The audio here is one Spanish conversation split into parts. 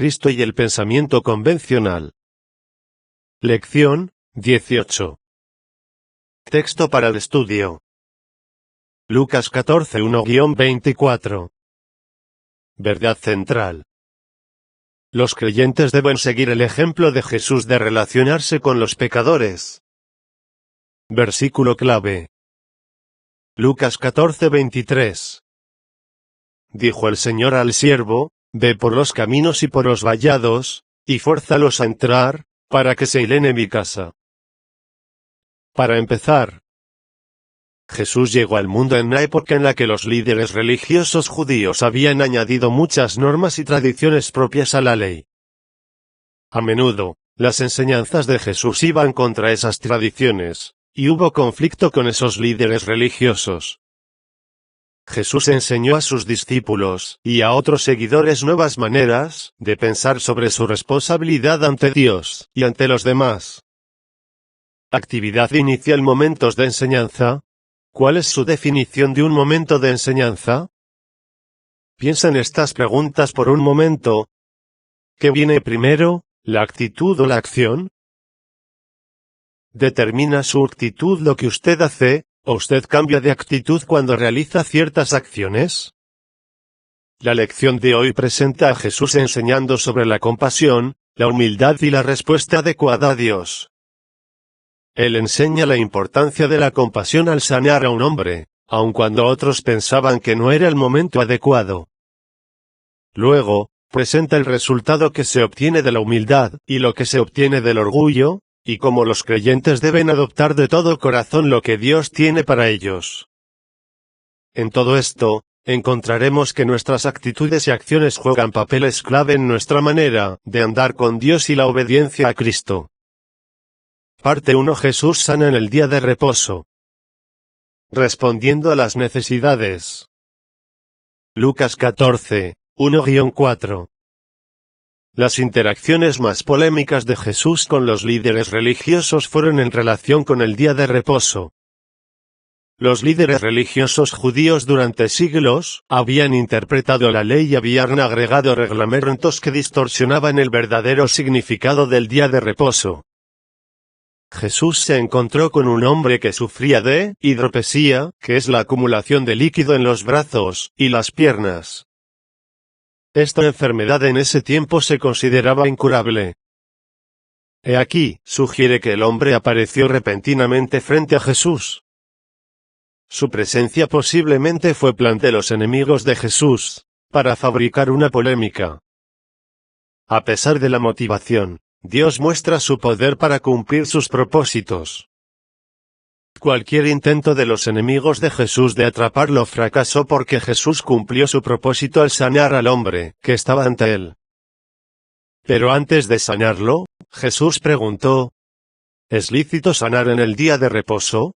Cristo y el pensamiento convencional. Lección 18. Texto para el estudio. Lucas 14, 1-24. Verdad central. Los creyentes deben seguir el ejemplo de Jesús de relacionarse con los pecadores. Versículo clave. Lucas 14, 23. Dijo el Señor al siervo: ve por los caminos y por los vallados, y fuérzalos a entrar, para que se llene mi casa. Para empezar, Jesús llegó al mundo en una época en la que los líderes religiosos judíos habían añadido muchas normas y tradiciones propias a la ley. A menudo, las enseñanzas de Jesús iban contra esas tradiciones, y hubo conflicto con esos líderes religiosos. Jesús enseñó a sus discípulos y a otros seguidores nuevas maneras de pensar sobre su responsabilidad ante Dios y ante los demás. Actividad inicial: momentos de enseñanza. ¿Cuál es su definición de un momento de enseñanza? Piensa en estas preguntas por un momento. ¿Qué viene primero, la actitud o la acción? ¿Determina su actitud lo que usted hace, o usted cambia de actitud cuando realiza ciertas acciones? La lección de hoy presenta a Jesús enseñando sobre la compasión, la humildad y la respuesta adecuada a Dios. Él enseña la importancia de la compasión al sanar a un hombre, aun cuando otros pensaban que no era el momento adecuado. Luego, presenta el resultado que se obtiene de la humildad, y lo que se obtiene del orgullo, y cómo los creyentes deben adoptar de todo corazón lo que Dios tiene para ellos. En todo esto, encontraremos que nuestras actitudes y acciones juegan papeles clave en nuestra manera de andar con Dios y la obediencia a Cristo. Parte 1. Jesús sana en el día de reposo. Respondiendo a las necesidades. Lucas 14, 1-4. Las interacciones más polémicas de Jesús con los líderes religiosos fueron en relación con el día de reposo. Los líderes religiosos judíos durante siglos habían interpretado la ley y habían agregado reglamentos que distorsionaban el verdadero significado del día de reposo. Jesús se encontró con un hombre que sufría de hidropesía, que es la acumulación de líquido en los brazos y las piernas. Esta enfermedad en ese tiempo se consideraba incurable. He aquí, sugiere que el hombre apareció repentinamente frente a Jesús. Su presencia posiblemente fue plan de los enemigos de Jesús, para fabricar una polémica. A pesar de la motivación, Dios muestra su poder para cumplir sus propósitos. Cualquier intento de los enemigos de Jesús de atraparlo fracasó porque Jesús cumplió su propósito al sanar al hombre que estaba ante él. Pero antes de sanarlo, Jesús preguntó: ¿es lícito sanar en el día de reposo?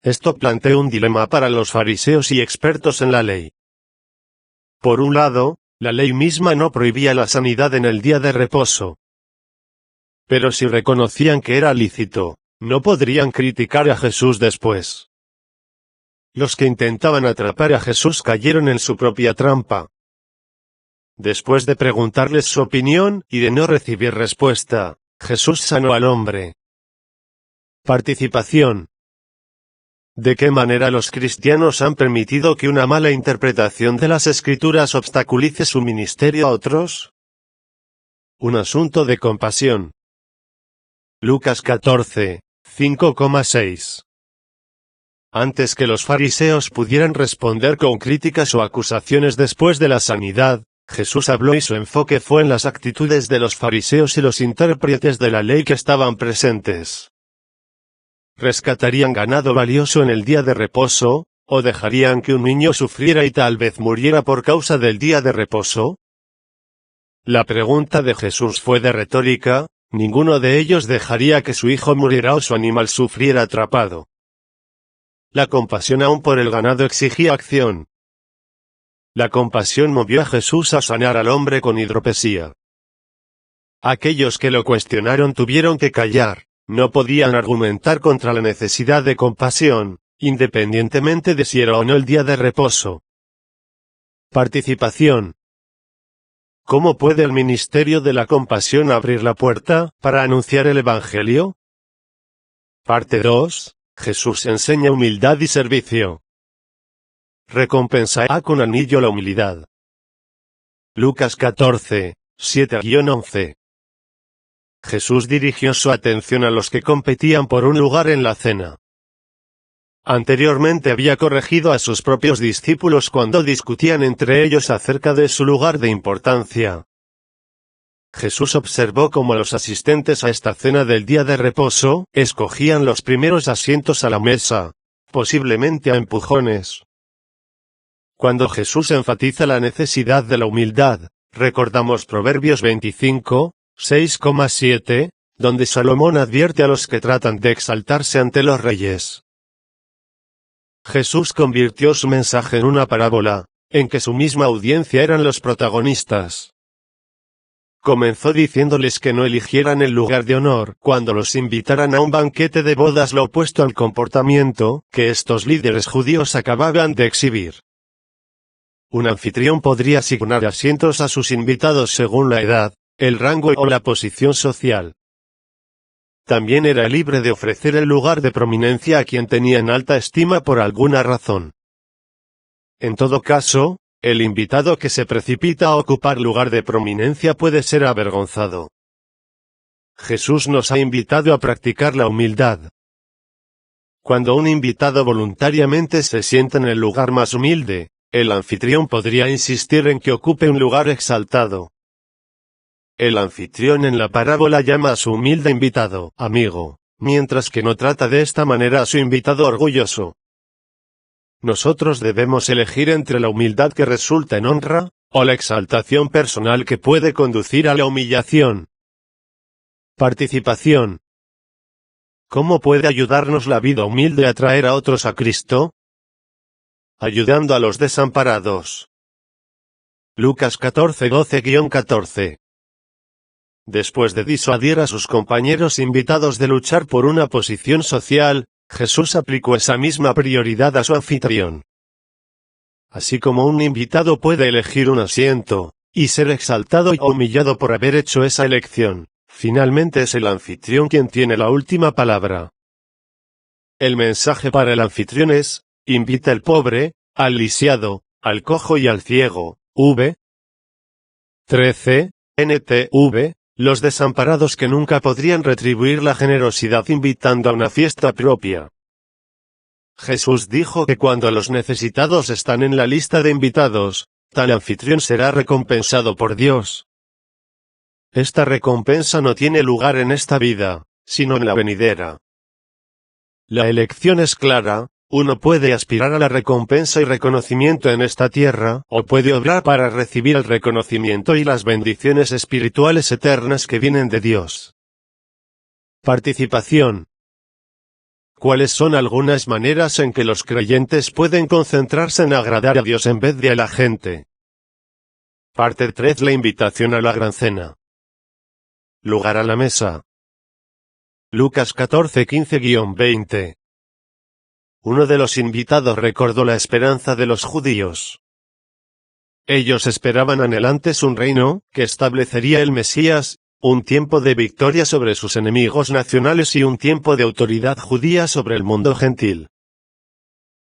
Esto planteó un dilema para los fariseos y expertos en la ley. Por un lado, la ley misma no prohibía la sanidad en el día de reposo. Pero si reconocían que era lícito, no podrían criticar a Jesús después. Los que intentaban atrapar a Jesús cayeron en su propia trampa. Después de preguntarles su opinión y de no recibir respuesta, Jesús sanó al hombre. Participación. ¿De qué manera los cristianos han permitido que una mala interpretación de las Escrituras obstaculice su ministerio a otros? Un asunto de compasión. Lucas 14, 5,6. Antes que los fariseos pudieran responder con críticas o acusaciones después de la sanidad, Jesús habló y su enfoque fue en las actitudes de los fariseos y los intérpretes de la ley que estaban presentes. ¿Rescatarían ganado valioso en el día de reposo, o dejarían que un niño sufriera y tal vez muriera por causa del día de reposo? La pregunta de Jesús fue de retórica. Ninguno de ellos dejaría que su hijo muriera o su animal sufriera atrapado. La compasión aún por el ganado exigía acción. La compasión movió a Jesús a sanar al hombre con hidropesía. Aquellos que lo cuestionaron tuvieron que callar. No podían argumentar contra la necesidad de compasión, independientemente de si era o no el día de reposo. Participación. ¿Cómo puede el ministerio de la compasión abrir la puerta para anunciar el Evangelio? Parte 2. Jesús enseña humildad y servicio. Recompensará con anillo la humildad. Lucas 14, 7-11. Jesús dirigió su atención a los que competían por un lugar en la cena. Anteriormente había corregido a sus propios discípulos cuando discutían entre ellos acerca de su lugar de importancia. Jesús observó cómo los asistentes a esta cena del día de reposo escogían los primeros asientos a la mesa, posiblemente a empujones. Cuando Jesús enfatiza la necesidad de la humildad, recordamos Proverbios 25, 6,7, donde Salomón advierte a los que tratan de exaltarse ante los reyes. Jesús convirtió su mensaje en una parábola, en que su misma audiencia eran los protagonistas. Comenzó diciéndoles que no eligieran el lugar de honor cuando los invitaran a un banquete de bodas, lo opuesto al comportamiento que estos líderes judíos acababan de exhibir. Un anfitrión podría asignar asientos a sus invitados según la edad, el rango o la posición social. También era libre de ofrecer el lugar de prominencia a quien tenía en alta estima por alguna razón. En todo caso, el invitado que se precipita a ocupar lugar de prominencia puede ser avergonzado. Jesús nos ha invitado a practicar la humildad. Cuando un invitado voluntariamente se sienta en el lugar más humilde, el anfitrión podría insistir en que ocupe un lugar exaltado. El anfitrión en la parábola llama a su humilde invitado amigo, mientras que no trata de esta manera a su invitado orgulloso. Nosotros debemos elegir entre la humildad que resulta en honra, o la exaltación personal que puede conducir a la humillación. Participación. ¿Cómo puede ayudarnos la vida humilde a traer a otros a Cristo? Ayudando a los desamparados. Lucas 14:12-14. Después de disuadir a sus compañeros invitados de luchar por una posición social, Jesús aplicó esa misma prioridad a su anfitrión. Así como un invitado puede elegir un asiento, y ser exaltado o humillado por haber hecho esa elección, finalmente es el anfitrión quien tiene la última palabra. El mensaje para el anfitrión es: invita al pobre, al lisiado, al cojo y al ciego. 13, NTV. Los desamparados que nunca podrían retribuir la generosidad invitando a una fiesta propia. Jesús dijo que cuando los necesitados están en la lista de invitados, tal anfitrión será recompensado por Dios. Esta recompensa no tiene lugar en esta vida, sino en la venidera. La elección es clara: uno puede aspirar a la recompensa y reconocimiento en esta tierra, o puede obrar para recibir el reconocimiento y las bendiciones espirituales eternas que vienen de Dios. Participación. ¿Cuáles son algunas maneras en que los creyentes pueden concentrarse en agradar a Dios en vez de a la gente? Parte 3. La invitación a la gran cena. Lugar a la mesa. Lucas 14:15-20. Uno de los invitados recordó la esperanza de los judíos. Ellos esperaban anhelantes un reino que establecería el Mesías, un tiempo de victoria sobre sus enemigos nacionales y un tiempo de autoridad judía sobre el mundo gentil.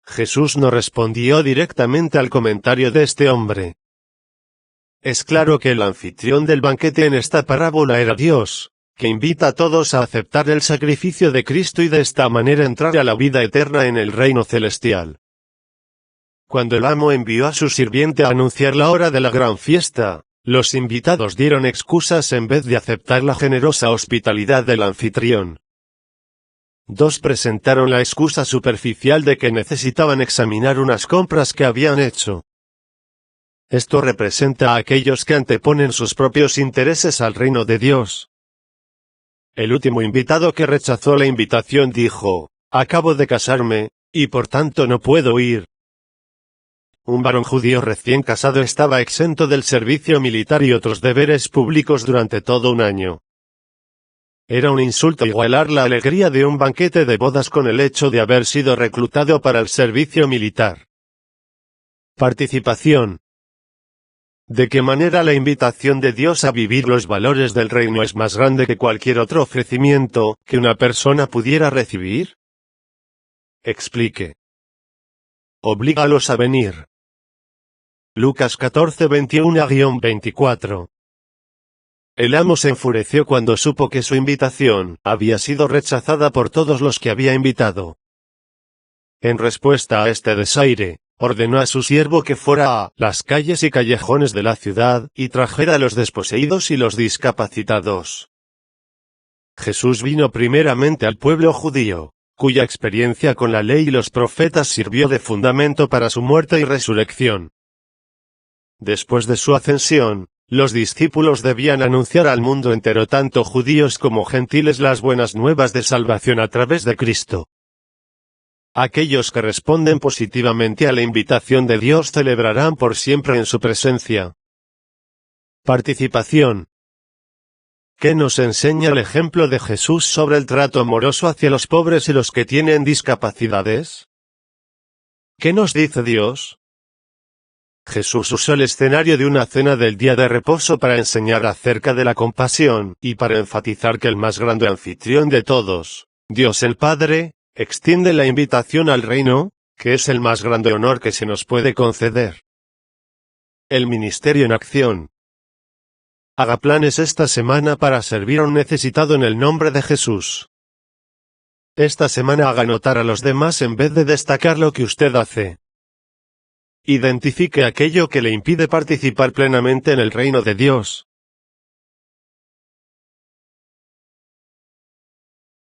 Jesús no respondió directamente al comentario de este hombre. Es claro que el anfitrión del banquete en esta parábola era Dios, que invita a todos a aceptar el sacrificio de Cristo y de esta manera entrar a la vida eterna en el reino celestial. Cuando el amo envió a su sirviente a anunciar la hora de la gran fiesta, los invitados dieron excusas en vez de aceptar la generosa hospitalidad del anfitrión. Dos presentaron la excusa superficial de que necesitaban examinar unas compras que habían hecho. Esto representa a aquellos que anteponen sus propios intereses al reino de Dios. El último invitado que rechazó la invitación dijo: acabo de casarme, y por tanto no puedo ir. Un varón judío recién casado estaba exento del servicio militar y otros deberes públicos durante todo un año. Era un insulto igualar la alegría de un banquete de bodas con el hecho de haber sido reclutado para el servicio militar. Participación. ¿De qué manera la invitación de Dios a vivir los valores del reino es más grande que cualquier otro ofrecimiento que una persona pudiera recibir? Explique. Oblígalos a venir. Lucas 14, 21-24. El amo se enfureció cuando supo que su invitación había sido rechazada por todos los que había invitado. En respuesta a este desaire, ordenó a su siervo que fuera a las calles y callejones de la ciudad, y trajera a los desposeídos y los discapacitados. Jesús vino primeramente al pueblo judío, cuya experiencia con la ley y los profetas sirvió de fundamento para su muerte y resurrección. Después de su ascensión, los discípulos debían anunciar al mundo entero, tanto judíos como gentiles, las buenas nuevas de salvación a través de Cristo. Aquellos que responden positivamente a la invitación de Dios celebrarán por siempre en su presencia. Participación. ¿Qué nos enseña el ejemplo de Jesús sobre el trato amoroso hacia los pobres y los que tienen discapacidades? ¿Qué nos dice Dios? Jesús usó el escenario de una cena del día de reposo para enseñar acerca de la compasión, y para enfatizar que el más grande anfitrión de todos, Dios el Padre, extiende la invitación al reino, que es el más grande honor que se nos puede conceder. El ministerio en acción. Haga planes esta semana para servir a un necesitado en el nombre de Jesús. Esta semana haga notar a los demás en vez de destacar lo que usted hace. Identifique aquello que le impide participar plenamente en el reino de Dios.